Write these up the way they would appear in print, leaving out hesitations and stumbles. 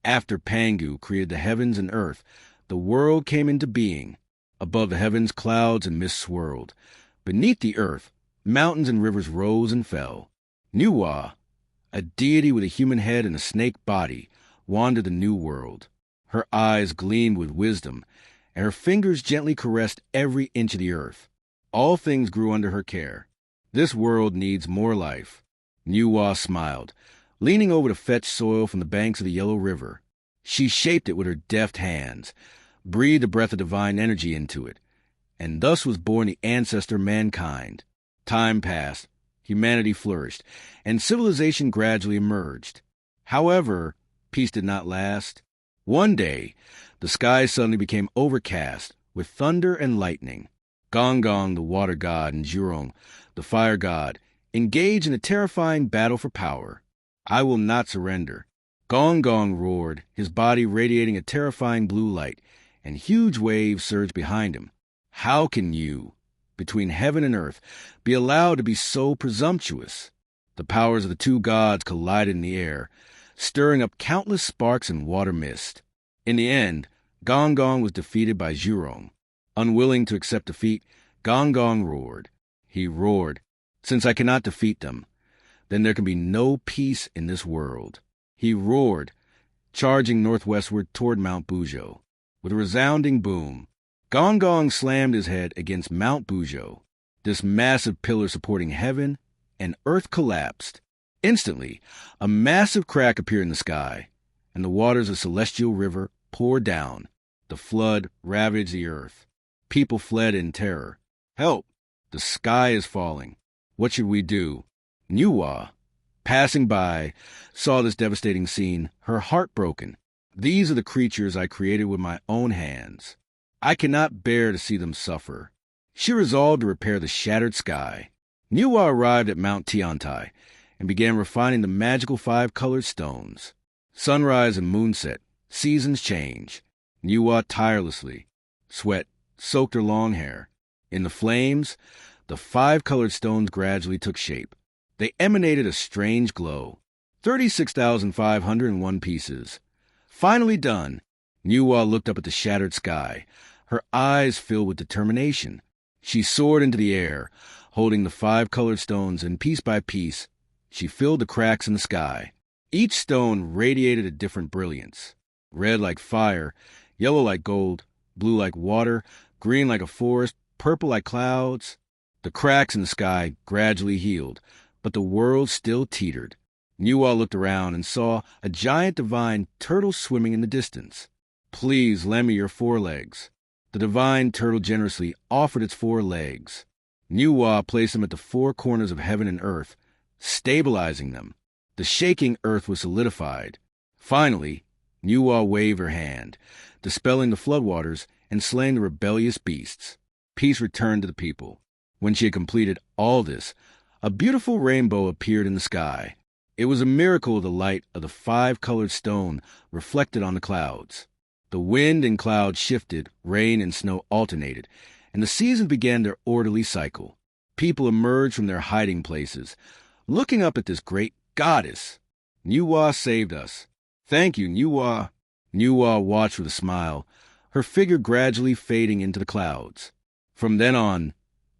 After Pangu created the heavens and earth, the world came into being. Above the heavens, clouds and mist swirled. Beneath the earth, mountains and rivers rose and fell. Numa, a deity with a human head and a snake body, wandered the new world. Her eyes gleamed with wisdom, and her fingers gently caressed every inch of the earth. All things grew under her care. This world needs more life. Numa smiled, leaning over to fetch soil from the banks of the Yellow River. She shaped it with her deft hands, breathed a breath of divine energy into it, and thus was born the ancestor mankind. Time passed, humanity flourished, and civilization gradually emerged. However, peace did not last. One day, the sky suddenly became overcast with thunder and lightning. Gong Gong, the water god, and Zhurong, the fire god, engaged in a terrifying battle for power. I will not surrender. Gong Gong roared, his body radiating a terrifying blue light, and huge waves surged behind him. How can you, between heaven and earth, be allowed to be so presumptuous? The powers of the two gods collided in the air, stirring up countless sparks and water mist. In the end, Gong Gong was defeated by Zhurong. Unwilling to accept defeat, Gong Gong roared. He roared, "Since I cannot defeat them, then there can be no peace in this world." He roared, charging northwestward toward Mount Buzhou. With a resounding boom, Gong Gong slammed his head against Mount Buzhou. This massive pillar supporting heaven and earth collapsed. Instantly, a massive crack appeared in the sky, and the waters of the celestial river poured down. The flood ravaged the earth. People fled in terror. "Help! The sky is falling. What should we do?" Numa, passing by, saw this devastating scene, her heart broken. "These are the creatures I created with my own hands. I cannot bear to see them suffer." She resolved to repair the shattered sky. Numa arrived at Mount Tiantai and began refining the magical 5-colored stones. Sunrise and moonset, seasons change. Numa tirelessly. Sweat soaked her long hair. In the flames, the 5-colored stones gradually took shape. They emanated a strange glow. 36,501 pieces. Finally done, Numa looked up at the shattered sky, her eyes filled with determination. She soared into the air, holding the 5-colored stones, and piece by piece, she filled the cracks in the sky. Each stone radiated a different brilliance. Red like fire, yellow like gold, blue like water, green like a forest, purple like clouds. The cracks in the sky gradually healed, but the world still teetered. Numa looked around and saw a giant divine turtle swimming in the distance. "Please lend me your 4 legs." The divine turtle generously offered its 4 legs. Numa placed them at the 4 corners of heaven and earth, stabilizing them. The shaking earth was solidified. Finally, Numa waved her hand, dispelling the floodwaters and slaying the rebellious beasts. Peace returned to the people. When she had completed all this, a beautiful rainbow appeared in the sky. It was a miracle of the light of the 5-colored stone reflected on the clouds. The wind and clouds shifted, rain and snow alternated, and the seasons began their orderly cycle. People emerged from their hiding places, looking up at this great goddess. "Numa saved us." "Thank you, Numa." Numa watched with a smile, her figure gradually fading into the clouds. From then on,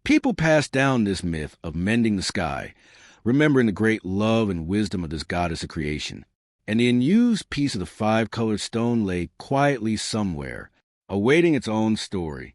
people passed down this myth of mending the sky, remembering the great love and wisdom of this goddess of creation. And the unused piece of the 5-colored stone lay quietly somewhere, awaiting its own story.